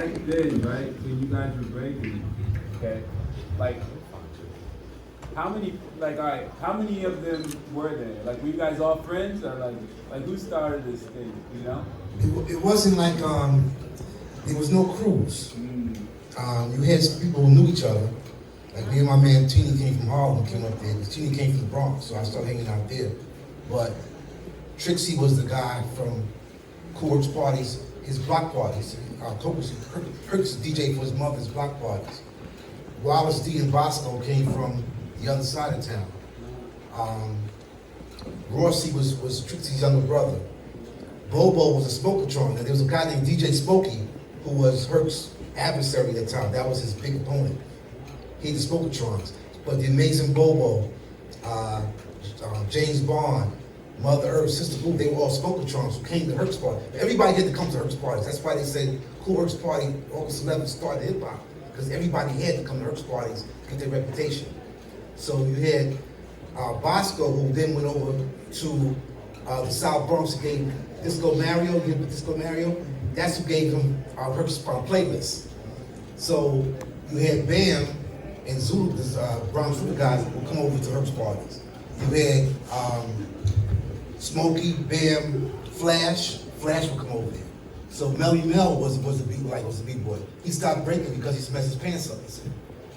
back then, right, when you guys were breaking, okay, like, how many, like, all right, how many of them were there? Like, were you guys all friends, or like who started this thing, you know? It wasn't like, there was no crews. Mm. You had some people who knew each other. Like me and my man Teeny came from Harlem, came up there. Teeny came from the Bronx, so I started hanging out there. But Trixie was the guy from Cool Works parties, his block parties. Kirk's DJ for his mother's block parties. Wallace D and Bosco came from the other side of town. Rossi was Trixie's younger brother. Bobo was a Smokatron, and there was a guy named DJ Smokey who was Herc's adversary at the time. That was his big opponent. He had the Smokatrons. But the amazing Bobo, James Bond, Mother Earth, Sister Boo, they were all Smokatrons who came to Herc's party. Everybody had to come to Herc's parties. That's why they said Cool Herc's party, August 11th, started hip hop. Because everybody had to come to Herc's parties to get their reputation. So you had Bosco, who then went over to the South Bronx and gave Disco Mario, you know Disco Mario? That's who gave him Herc's playlist. So you had Bam and Zulu, this Brown Sugar guys would come over to Herc's parties. You had Smokey, Bam, Flash would come over there. So Melly Mel was the B-boy. He stopped breaking because he messed his pants up,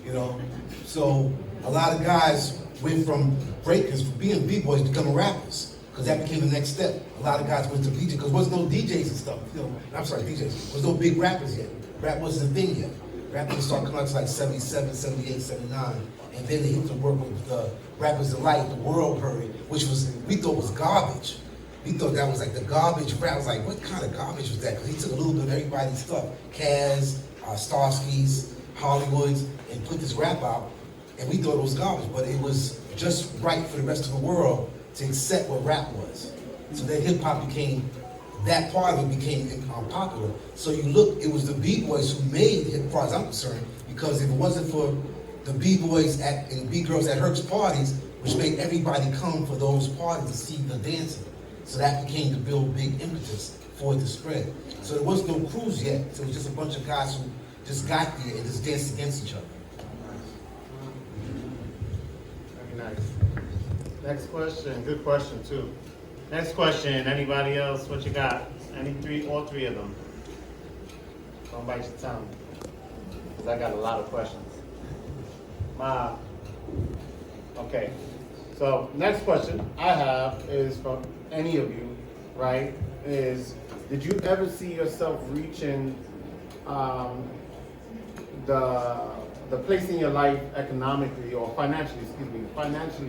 you know? So a lot of guys went from breakers, from being B-boys, to becoming rappers, because that became the next step. A lot of guys went to DJ, because there was no DJs and stuff, you know? I'm sorry, DJs. There was no big rappers yet. Rap wasn't a thing yet. Rap didn't start coming out to like 77, 78, 79. And then they hit to work with the Rappers Delight, the World heard it, which we thought was garbage. We thought that was like the garbage rap. I was like, what kind of garbage was that? Because he took a little bit of everybody's stuff. Kaz, Starskis, Hollywoods, and put this rap out. And we thought it was garbage, but it was just right for the rest of the world to accept what rap was. So then hip hop became, that part of it became popular. So you look, it was the B-boys who made it, as far as I'm concerned, because if it wasn't for the B-boys and B-girls at Herc's parties, which made everybody come for those parties to see the dancing. So that became the big impetus for it to spread. So there was no crews yet, so it was just a bunch of guys who just got there and just danced against each other. Very nice. Next question, good question too. Next question, anybody else? What you got? All three of them? Don't bite your tongue, because I got a lot of questions. Okay, so next question I have is from any of you, right? Did you ever see yourself reaching the place in your life economically or financially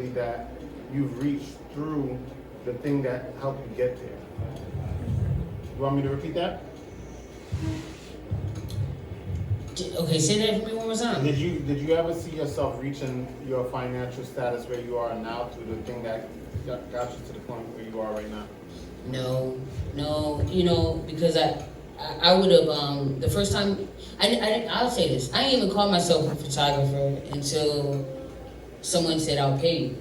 that you've reached through the thing that helped you get there? You want me to repeat that? Okay, say that for me one more time. Did you ever see yourself reaching your financial status where you are now through the thing that got you to the point where you are right now? No, you know, because I would have, the first time, I'll say this, I didn't even call myself a photographer until someone said, I'll pay you.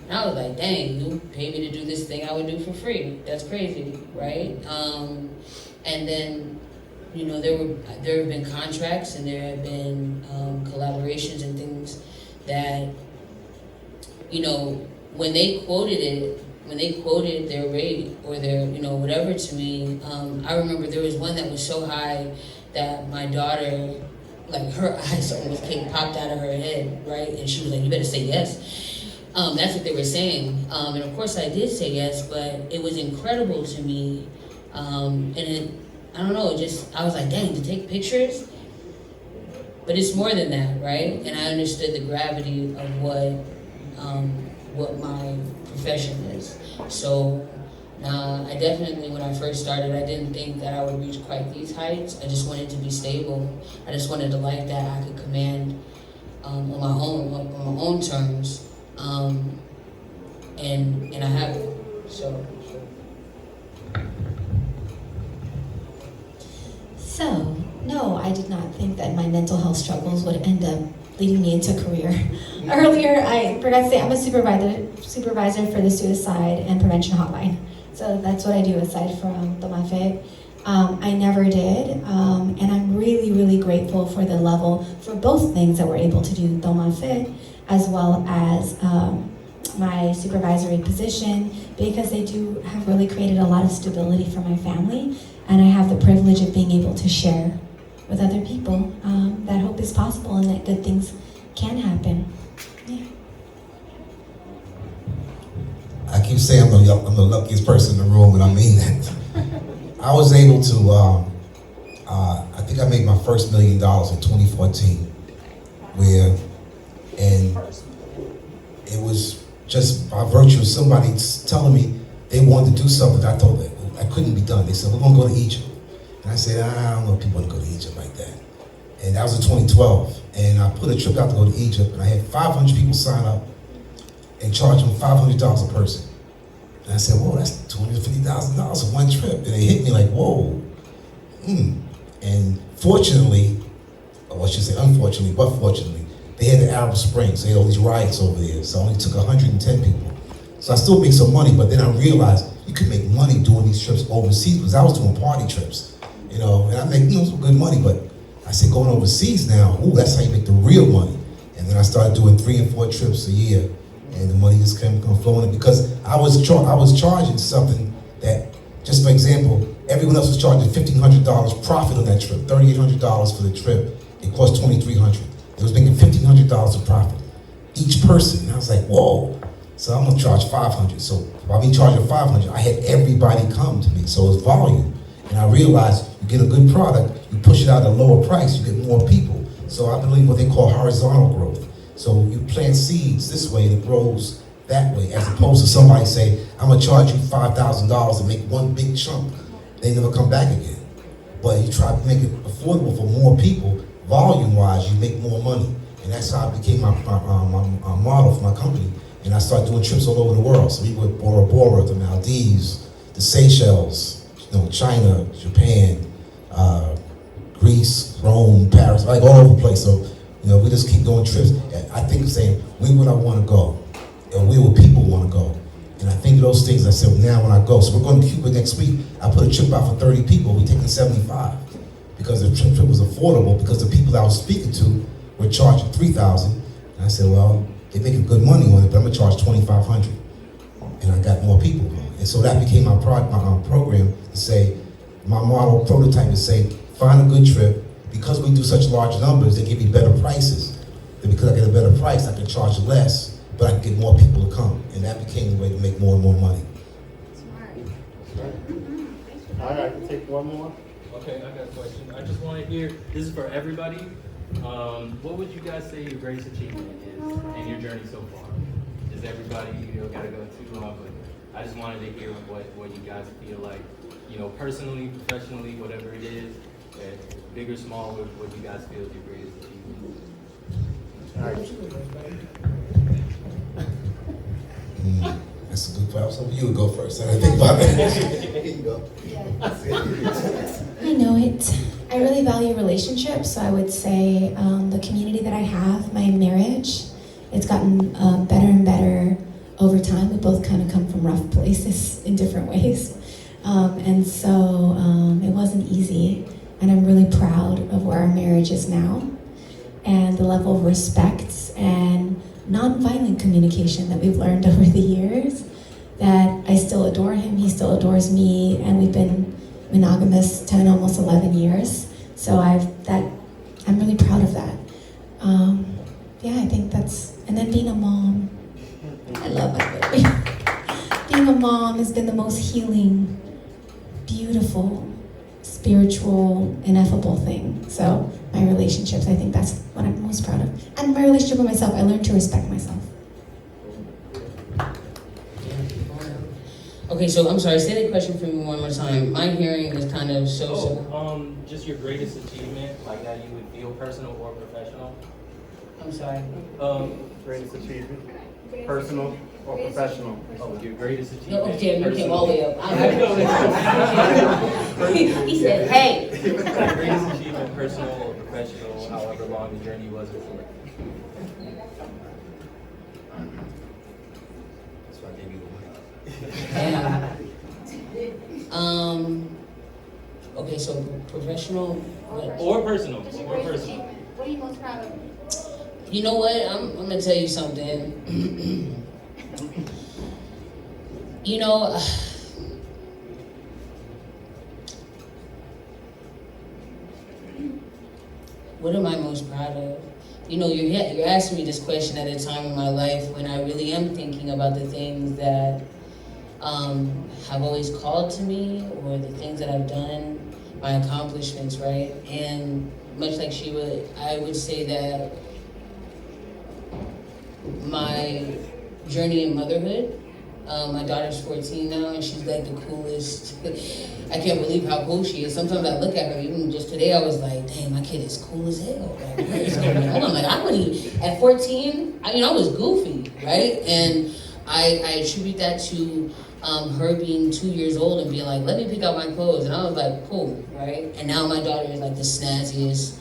And I was like, dang, you pay me to do this thing I would do for free. That's crazy, right? And then, you know, there have been contracts and there have been collaborations and things that, you know, when they quoted their rate or their, you know, whatever to me, I remember there was one that was so high that my daughter, like her eyes almost popped out of her head, right? And she was like, you better say yes. That's what they were saying. And of course I did say yes, but it was incredible to me. And I don't know, I was like, dang, to take pictures? But it's more than that, right? And I understood the gravity of what my profession is. So I definitely, when I first started, I didn't think that I would reach quite these heights. I just wanted to be stable. I just wanted a life that I could command on my own terms. And I have it. So, no, I did not think that my mental health struggles would end up leading me into a career. Earlier, I forgot to say I'm a supervisor for the Suicide and Prevention Hotline. So that's what I do aside from the MAFE. I never did, and I'm really, really grateful for the level, for both things that we're able to do, Toma Fe, as well as my supervisory position, because they do have really created a lot of stability for my family, and I have the privilege of being able to share with other people that hope is possible and that good things can happen. Yeah. I keep saying I'm the luckiest person in the room, and I mean that. I was able to, I think I made my first $1 million in 2014, and it was just by virtue of somebody telling me they wanted to do something that I thought that couldn't be done. They said, we're gonna go to Egypt. And I said, I don't know if people want to go to Egypt like that. And that was in 2012. And I put a trip out to go to Egypt, and I had 500 people sign up and charge them $500 a person. And I said, whoa, that's $250,000 for one trip. And it hit me like, whoa. And fortunately, or I should say unfortunately, but fortunately, they had the Arab Spring, so they had all these riots over there. So I only took 110 people. So I still made some money, but then I realized you could make money doing these trips overseas, because I was doing party trips, and I make some good money, but I said going overseas now, that's how you make the real money. And then I started doing 3 and 4 trips a year, and the money just kept flowing in, because I was charging something that, just for example, everyone else was charging $1,500 profit on that trip, $3,800 for the trip. It cost $2,300. They was making $1,500 of profit each person. And I was like, whoa. So I'm gonna charge $500. So by me charging $500, I had everybody come to me. So it's volume. And I realized you get a good product, you push it out at a lower price, you get more people. So I believe what they call horizontal growth. So you plant seeds this way and it grows that way, as opposed to somebody say, I'm gonna charge you $5,000 and make one big chunk. They never come back again. But you try to make it affordable for more people, volume-wise, you make more money. And that's how it became my model for my company. And I started doing trips all over the world. So we went Bora Bora, the Maldives, the Seychelles, China, Japan, Greece, Rome, Paris, like all over the place. So, we just keep going trips. And I think saying, where would I want to go? And where would people want to go? And I think of those things, I said, well, now when I go. So we're going to Cuba next week. I put a trip out for 30 people. We're taking 75. Because the trip was affordable, because the people I was speaking to were charging $3,000. And I said, well, they're making good money on it, but I'm gonna charge $2,500. And I got more people. And so that became my program to say, my model prototype is say, find a good trip. Because we do such large numbers, they give me better prices. And because I get a better price, I can charge less, but I can get more people to come. And that became the way to make more and more money. All right, we'll take one more. Okay, I got a question. I just want to hear, this is for everybody. What would you guys say your greatest achievement is in your journey so far? Does everybody, gotta go too long, but I just wanted to hear what you guys feel like, personally, professionally, whatever it is, big or small, what you guys feel is your greatest achievement. All right. That's a good question. So you would go first. I didn't think about that. Here you go. I know it. I really value relationships, so I would say the community that I have, my marriage, it's gotten better and better over time. We both kind of come from rough places in different ways. And so it wasn't easy, and I'm really proud of where our marriage is now, and the level of respect and nonviolent communication that we've learned over the years, that I still adore him, he still adores me, and we've been monogamous 10, almost 11 years. So I'm really proud of that. I think that's, and then being a mom, I love my baby. Being a mom has been the most healing, beautiful, spiritual, ineffable thing. So my relationships, I think that's what I'm most proud of. And my relationship with myself, I learned to respect myself. Okay, so I'm sorry, say the question for me one more time. My hearing is kind of so. Just your greatest achievement, like that you would feel personal or professional. I'm sorry. Greatest achievement, personal or professional? Oh, your greatest No, achievement. okay, you came all the way up. Personal. He said, hey. Greatest achievement, personal or professional, however long the journey was before. That's why I gave you the money. Yeah. Okay, so professional, what? Or personal, What's your or greatest personal. achievement? What are you most proud of? You know what? I'm gonna tell you something. You know, what am I most proud of? You know, you're asking me this question at a time in my life when I really am thinking about the things that have always called to me, or the things that I've done, my accomplishments, right? And much like Sheba, I would say that my journey in motherhood. My daughter's 14 now, and she's like the coolest. I can't believe how cool she is. Sometimes I look at her, even just today, I was like, dang, my kid is cool as hell. Like, what is going on? I'm like, I wouldn't even, at 14, I was goofy, right? And I attribute that to her being 2 years old and being like, let me pick out my clothes. And I was like, cool, right? And now my daughter is like the snazziest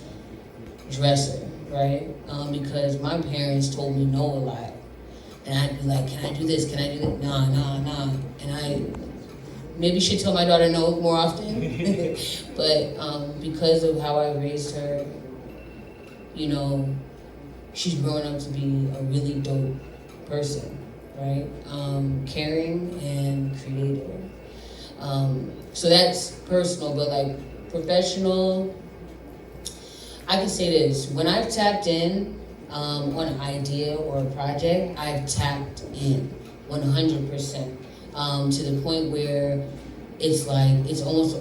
dresser, right? Because my parents told me no a lot. And I'd be like, can I do this? Can I do that? Nah. And I maybe should tell my daughter no more often. But because of how I raised her, you know, she's grown up to be a really dope person, right? Caring and creative. So that's personal, but like professional, I can say this. When I've tapped in, on an idea or a project, I've tapped in 100%, to the point where it's like, it's almost,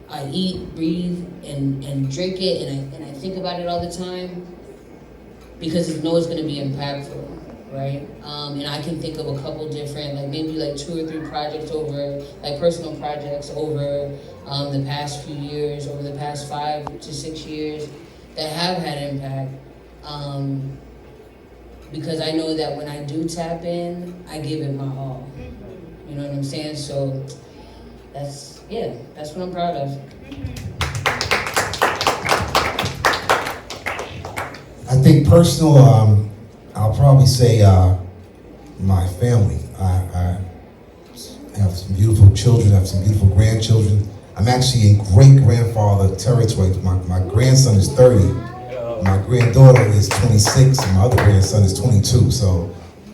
I eat, breathe, and drink it, and I think about it all the time, because I know it's gonna be impactful, right? And I can think of a couple different, like maybe like 2 or 3 projects over, like personal projects over the past few years, over the past 5 to 6 years, that have had impact. Because I know that when I do tap in, I give it my all. You know what I'm saying? So that's what I'm proud of. I think personal, I'll probably say my family. I have some beautiful children, I have some beautiful grandchildren. I'm actually in great-grandfather territory. My grandson is 30. My granddaughter is 26, and my other grandson is 22. So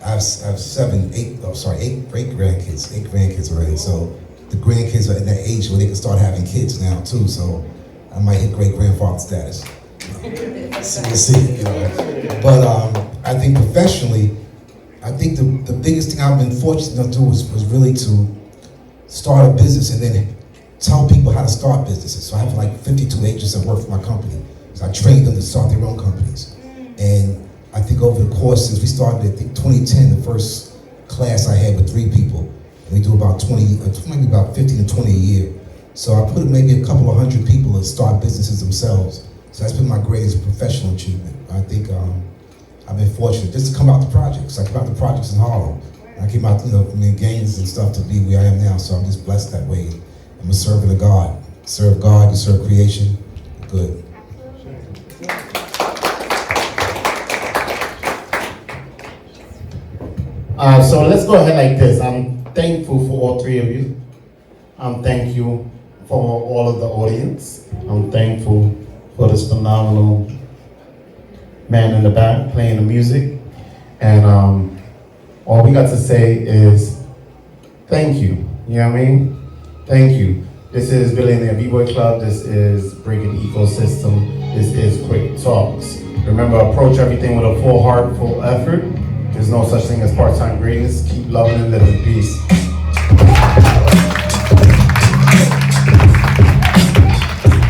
I have 8 grandkids already. So the grandkids are in that age where they can start having kids now too. So I might hit great-grandfather status. So we'll see, you know. But I think professionally, I think the biggest thing I've been fortunate enough to do was really to start a business and then tell people how to start businesses. So I have like 52 agents that work for my company. So I trained them to start their own companies. And I think over the course, since we started, I think 2010, the first class I had with 3 people. And we do about maybe about 15 to 20 a year. So I put maybe a couple of 100 people to start businesses themselves. So that's been my greatest professional achievement. I think I've been fortunate just to come out to projects. I come out to projects in Harlem. I came out, from the games and stuff to be where I am now. So I'm just blessed that way. I'm a servant of God. Serve God, you serve creation. Good. So let's go ahead like this. I'm thankful for all 3 of you. I'm thankful for all of the audience. I'm thankful for this phenomenal man in the back playing the music. And all we got to say is thank you. You know what I mean? Thank you. This is Billionaire B-Boy Club. This is Breaking the Ecosystem. This is Quick Talks. Remember, approach everything with a full heart, full effort. There's no such thing as part-time greatness. Keep loving and living. Peace.